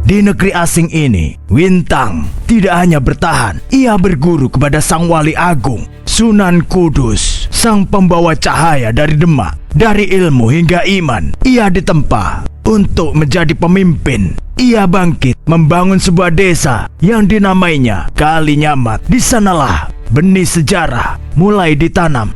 Di negeri asing ini, Wintang tidak hanya bertahan, ia berguru kepada Sang Wali Agung, Sunan Kudus, sang pembawa cahaya dari Demak. Dari ilmu hingga iman, ia ditempa untuk menjadi pemimpin. Ia bangkit membangun sebuah desa yang dinamainya Kalinyamat. Di sanalah benih sejarah mulai ditanam.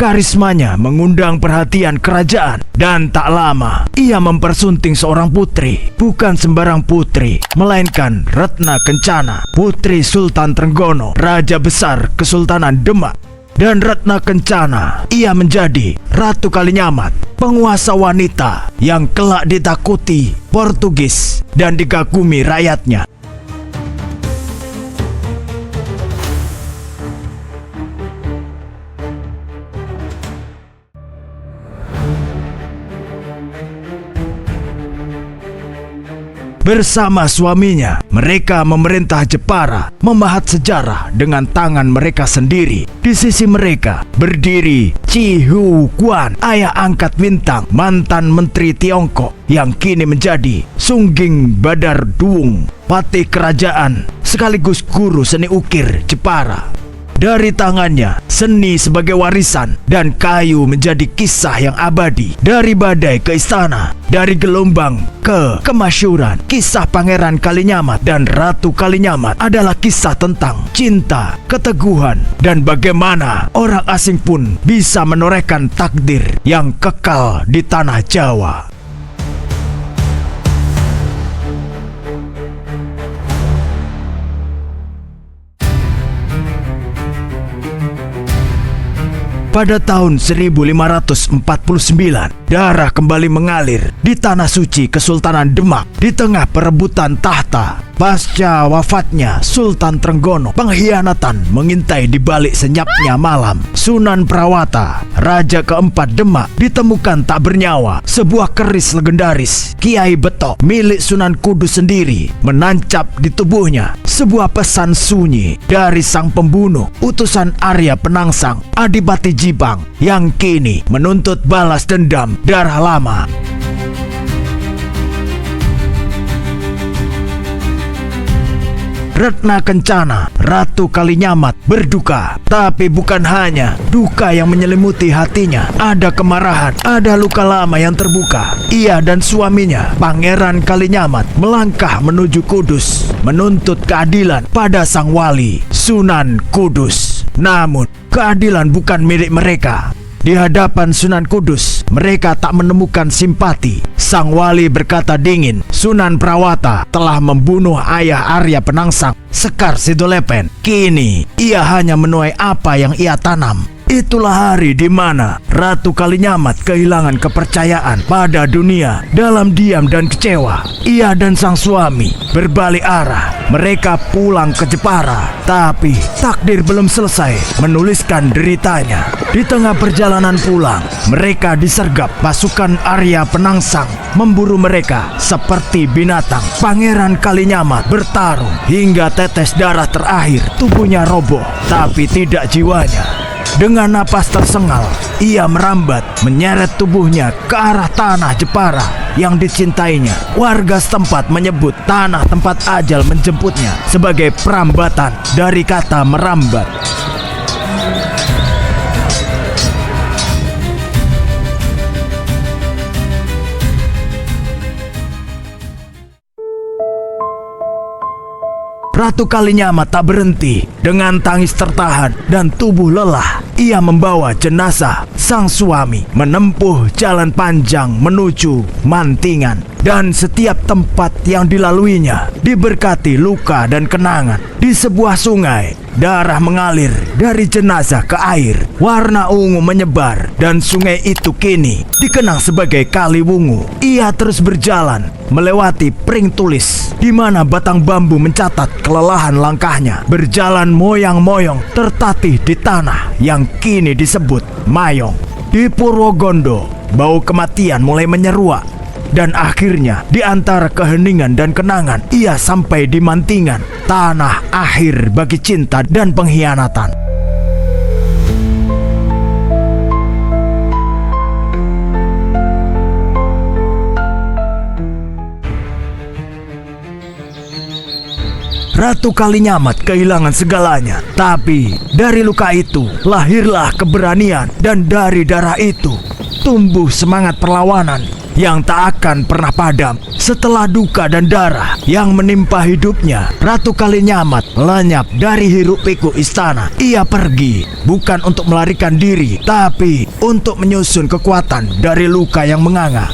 Karismanya mengundang perhatian kerajaan dan tak lama ia mempersunting seorang putri. Bukan sembarang putri, melainkan Ratna Kencana, putri Sultan Trenggono, Raja Besar Kesultanan Demak. Dan Ratna Kencana, ia menjadi Ratu Kalinyamat, penguasa wanita yang kelak ditakuti Portugis dan dikagumi rakyatnya. Bersama suaminya, mereka memerintah Jepara, memahat sejarah dengan tangan mereka sendiri. Di sisi mereka berdiri Chi Hu Quan, ayah angkat Wintang, mantan menteri Tiongkok yang kini menjadi Sungging Badar Duung, patih kerajaan sekaligus guru seni ukir Jepara. Dari tangannya, seni sebagai warisan dan kayu menjadi kisah yang abadi. Dari badai ke istana, dari gelombang ke kemasyhuran, kisah Pangeran Kalinyamat dan Ratu Kalinyamat adalah kisah tentang cinta, keteguhan, dan bagaimana orang asing pun bisa menorehkan takdir yang kekal di tanah Jawa. Pada tahun 1549, darah kembali mengalir di tanah suci Kesultanan Demak di tengah perebutan tahta. Pasca wafatnya Sultan Trenggono, pengkhianatan mengintai di balik senyapnya malam. Sunan Prawata, Raja keempat Demak, ditemukan tak bernyawa. Sebuah keris legendaris Kiai Betok milik Sunan Kudus sendiri menancap di tubuhnya. Sebuah pesan sunyi dari sang pembunuh, utusan Arya Penangsang, Adipati Jibang, yang kini menuntut balas dendam darah lama. Ratna Kencana, Ratu Kalinyamat, berduka. Tapi bukan hanya duka yang menyelimuti hatinya. Ada kemarahan, ada luka lama yang terbuka. Ia dan suaminya, Pangeran Kalinyamat, melangkah menuju Kudus, menuntut keadilan pada Sang Wali, Sunan Kudus. Namun, keadilan bukan milik mereka. Di hadapan Sunan Kudus, mereka tak menemukan simpati. Sang Wali berkata dingin, Sunan Prawata telah membunuh ayah Arya Penangsang, Sekar Sidolepen. Kini, ia hanya menuai apa yang ia tanam. Itulah hari di mana Ratu Kalinyamat kehilangan kepercayaan pada dunia. Dalam diam dan kecewa, ia dan sang suami berbalik arah. Mereka pulang ke Jepara, tapi takdir belum selesai menuliskan deritanya. Di tengah perjalanan pulang, mereka disergap pasukan Arya Penangsang, memburu mereka seperti binatang. Pangeran Kalinyamat bertarung hingga tetes darah terakhir. Tubuhnya roboh, tapi tidak jiwanya. Dengan napas tersengal, ia merambat menyeret tubuhnya ke arah tanah Jepara yang dicintainya. Warga setempat menyebut tanah tempat ajal menjemputnya sebagai perambatan dari kata merambat. Ratu Kalinyamat tak berhenti. Dengan tangis tertahan dan tubuh lelah, ia membawa jenazah sang suami menempuh jalan panjang menuju Mantingan. Dan setiap tempat yang dilaluinya diberkati luka dan kenangan. Di sebuah sungai darah mengalir dari jenazah ke air. Warna ungu menyebar dan sungai itu kini dikenang sebagai Kali Wungu. Ia terus berjalan melewati pring tulis di mana batang bambu mencatat kelelahan langkahnya. Berjalan moyang-moyong tertatih di tanah yang kini disebut Mayong. Di Purwogondo, bau kematian mulai menyeruak. Dan akhirnya di antara keheningan dan kenangan ia sampai di Mantingan, tanah akhir bagi cinta dan pengkhianatan. Ratu Kalinyamat kehilangan segalanya, tapi dari luka itu lahirlah keberanian, dan dari darah itu tumbuh semangat perlawanan yang tak akan pernah padam. Setelah duka dan darah yang menimpa hidupnya, Ratu Kalinyamat lenyap dari hiruk-pikuk istana. Ia pergi bukan untuk melarikan diri, tapi untuk menyusun kekuatan dari luka yang menganga.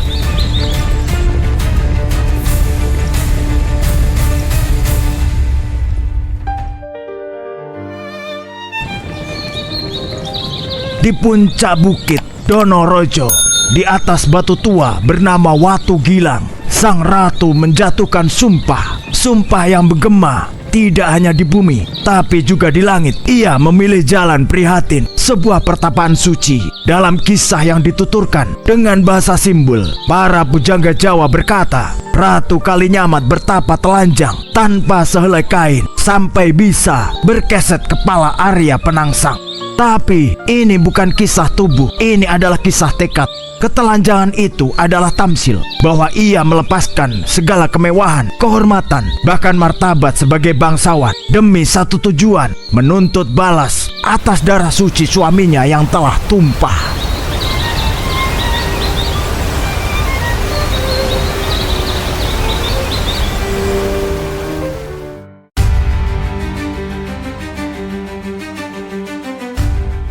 Di puncak bukit Donorojo, di atas batu tua bernama Watu Gilang, sang ratu menjatuhkan sumpah. Sumpah yang bergema tidak hanya di bumi, tapi juga di langit. Ia memilih jalan prihatin, sebuah pertapaan suci. Dalam kisah yang dituturkan dengan bahasa simbol, para pujangga Jawa berkata, Ratu Kalinyamat bertapa telanjang tanpa sehelai kain sampai bisa berkeset kepala Arya Penangsang. Tapi ini bukan kisah tubuh, ini adalah kisah tekad. Ketelanjangan itu adalah tamsil bahwa ia melepaskan segala kemewahan, kehormatan, bahkan martabat sebagai bangsawan demi satu tujuan, menuntut balas atas darah suci suaminya yang telah tumpah.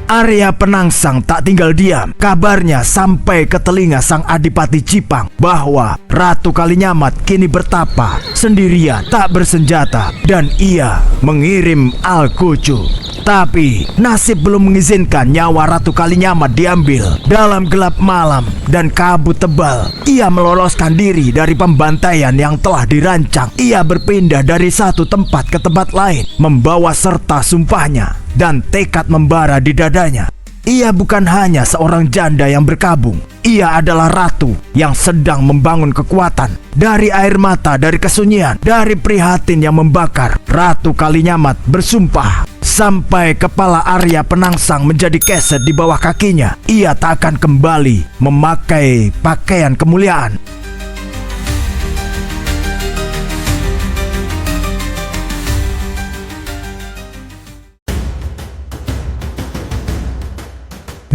Arya Penangsang tak tinggal diam. Kabarnya sampai ke telinga sang Adipati Jipang bahwa Ratu Kalinyamat kini bertapa sendirian, tak bersenjata, dan ia mengirim Algojo. Tapi nasib belum mengizinkan nyawa Ratu Kalinyamat diambil. Dalam gelap malam dan kabut tebal, ia meloloskan diri dari pembantaian yang telah dirancang. Ia berpindah dari satu tempat ke tempat lain, membawa serta sumpahnya dan tekad membara di dadanya. Ia bukan hanya seorang janda yang berkabung. Ia adalah ratu yang sedang membangun kekuatan. Dari air mata, dari kesunyian, dari prihatin yang membakar, Ratu Kalinyamat bersumpah sampai kepala Arya Penangsang menjadi keset di bawah kakinya. Ia tak akan kembali memakai pakaian kemuliaan.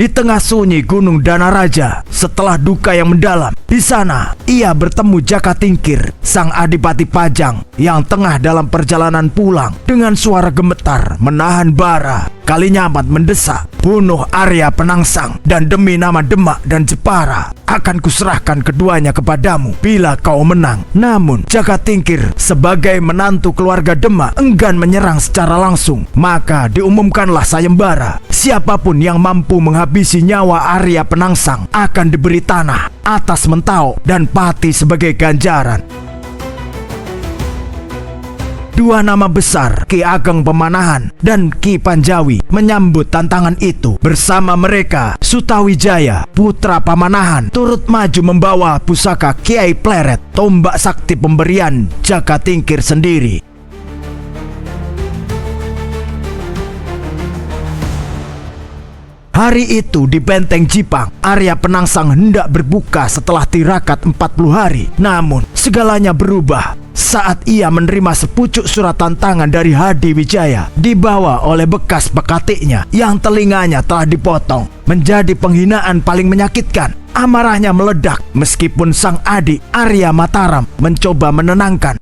Di tengah sunyi Gunung Danaraja, setelah duka yang mendalam, di sana ia bertemu Jaka Tingkir, sang Adipati Pajang yang tengah dalam perjalanan pulang. Dengan suara gemetar menahan bara, Kalinyamat mendesak, bunuh Arya Penangsang, dan demi nama Demak dan Jepara akan kuserahkan keduanya kepadamu bila kau menang. Namun Jaka Tingkir sebagai menantu keluarga Demak enggan menyerang secara langsung. Maka diumumkanlah sayembara, siapapun yang mampu menghabisi nyawa Arya Penangsang akan diberi tanah atas Mentau dan Pati sebagai ganjaran. Dua nama besar, Ki Ageng Pemanahan dan Ki Panjawi, menyambut tantangan itu. Bersama mereka, Sutawijaya, putra Pamanahan, turut maju membawa pusaka Kiai Pleret, tombak sakti pemberian Jaka Tingkir sendiri. Hari itu di Benteng Jipang, Arya Penangsang hendak berbuka setelah tirakat 40 hari. Namun segalanya berubah saat ia menerima sepucuk surat tantangan dari Hadi Wijaya, dibawa oleh bekas pekatiknya yang telinganya telah dipotong. Menjadi penghinaan paling menyakitkan. Amarahnya meledak meskipun sang adik Arya Mataram mencoba menenangkan.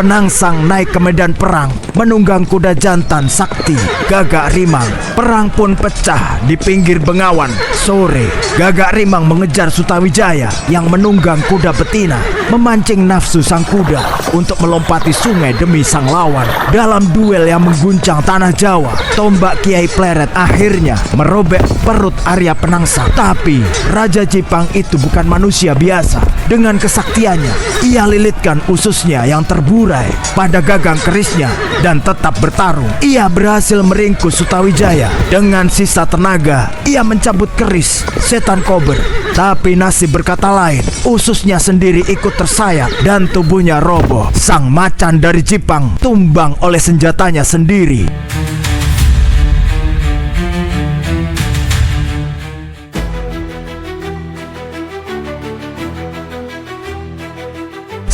Penangsang naik ke medan perang menunggang kuda jantan sakti Gagak Rimang. Perang pun pecah di pinggir Bengawan. Sore, Gagak Rimang mengejar Sutawijaya yang menunggang kuda betina, memancing nafsu sang kuda untuk melompati sungai demi sang lawan. Dalam duel yang mengguncang tanah Jawa, tombak Kiai Pleret akhirnya merobek perut Arya Penangsang. Tapi Raja Jipang itu bukan manusia biasa. Dengan kesaktiannya, ia lilitkan ususnya yang terburai pada gagang kerisnya dan tetap bertarung. Ia berhasil meringkus Sutawijaya. Dengan sisa tenaga, ia mencabut keris setan kober. Tapi nasib berkata lain, ususnya sendiri ikut tersayat dan tubuhnya roboh. Sang macan dari Jipang tumbang oleh senjatanya sendiri.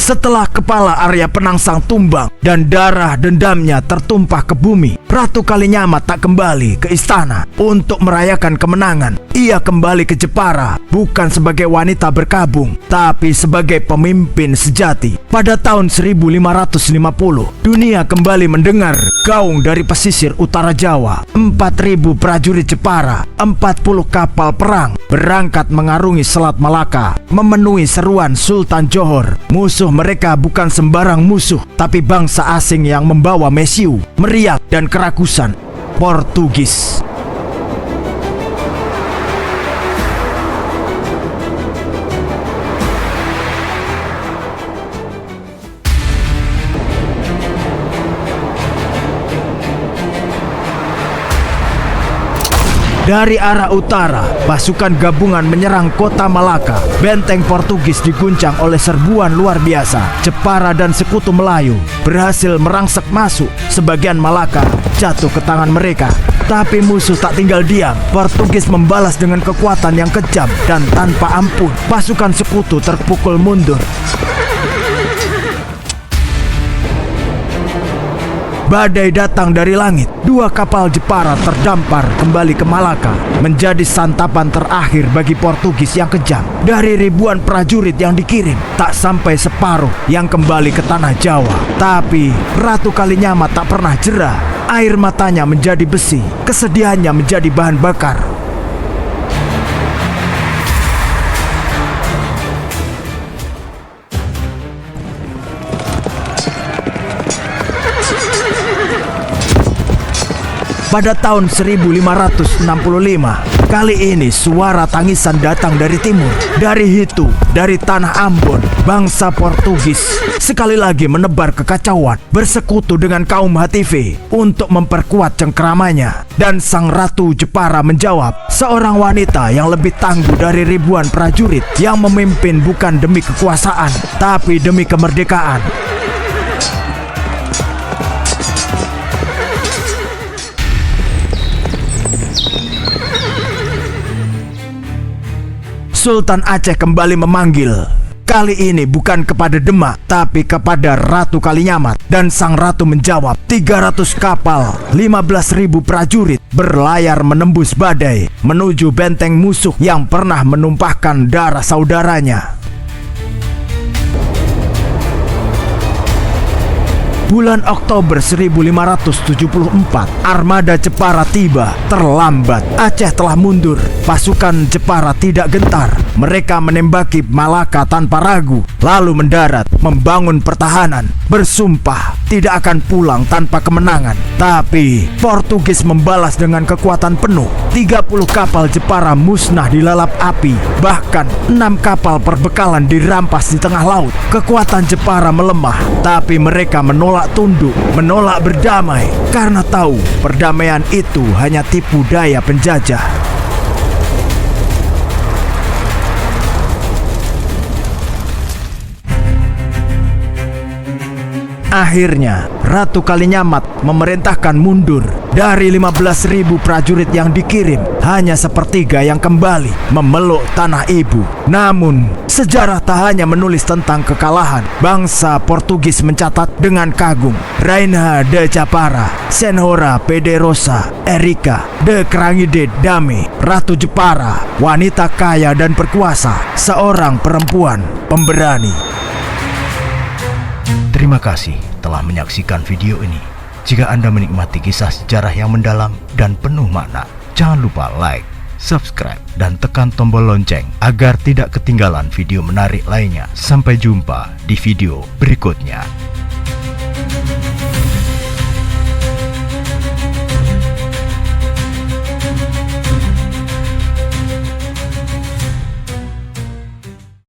Setelah kepala Arya Penangsang tumbang dan darah dendamnya tertumpah ke bumi, Ratu Kalinyamat tak kembali ke istana untuk merayakan kemenangan. Ia kembali ke Jepara bukan sebagai wanita berkabung, tapi sebagai pemimpin sejati. Pada tahun 1550, dunia kembali mendengar gaung dari pesisir utara Jawa. 4.000 prajurit Jepara, 40 kapal perang berangkat mengarungi Selat Malaka, memenuhi seruan Sultan Johor. Musuh mereka bukan sembarang musuh, tapi bangsa asing yang membawa mesiu, meriak, dan kerakusan. Portugis. Dari arah utara, pasukan gabungan menyerang kota Malaka. Benteng Portugis diguncang oleh serbuan luar biasa. Jepara dan sekutu Melayu berhasil merangsek masuk. Sebagian Malaka jatuh ke tangan mereka. Tapi musuh tak tinggal diam. Portugis membalas dengan kekuatan yang kejam dan tanpa ampun. Pasukan sekutu terpukul mundur. Badai datang dari langit. 2 kapal Jepara terdampar kembali ke Malaka, menjadi santapan terakhir bagi Portugis yang kejam. Dari ribuan prajurit yang dikirim, tak sampai separuh yang kembali ke tanah Jawa. Tapi Ratu Kalinyamat tak pernah jera. Air matanya menjadi besi, kesedihannya menjadi bahan bakar. Pada tahun 1565, kali ini suara tangisan datang dari timur, dari Hitu, dari tanah Ambon. Bangsa Portugis sekali lagi menebar kekacauan, bersekutu dengan kaum Hatife untuk memperkuat cengkeramannya. Dan sang Ratu Jepara menjawab, seorang wanita yang lebih tangguh dari ribuan prajurit, yang memimpin bukan demi kekuasaan, tapi demi kemerdekaan. Sultan Aceh kembali memanggil. Kali ini bukan kepada Demak, tapi kepada Ratu Kalinyamat. Dan sang ratu menjawab, 300 kapal, 15.000 prajurit berlayar menembus badai menuju benteng musuh yang pernah menumpahkan darah saudaranya. Bulan Oktober 1574, armada Jepara tiba. Terlambat, Aceh telah mundur. Pasukan Jepara tidak gentar. Mereka menembaki Malaka tanpa ragu, lalu mendarat, membangun pertahanan, bersumpah tidak akan pulang tanpa kemenangan. Tapi Portugis membalas dengan kekuatan penuh. 30 kapal Jepara musnah dilalap api. Bahkan 6 kapal perbekalan dirampas di tengah laut. Kekuatan Jepara melemah, tapi mereka menolak tunduk, menolak berdamai, karena tahu perdamaian itu hanya tipu daya penjajah. Akhirnya, Ratu Kalinyamat memerintahkan mundur. Dari 15.000 prajurit yang dikirim, hanya sepertiga yang kembali memeluk tanah ibu. Namun, sejarah tak hanya menulis tentang kekalahan. Bangsa Portugis mencatat dengan kagum, Rainha de Japara, Senhora Poderosa, Erika de Krangide Dame, Ratu Jepara, wanita kaya dan berkuasa, seorang perempuan pemberani. Terima kasih telah menyaksikan video ini. Jika Anda menikmati kisah sejarah yang mendalam dan penuh makna, jangan lupa like, subscribe, dan tekan tombol lonceng agar tidak ketinggalan video menarik lainnya. Sampai jumpa di video berikutnya.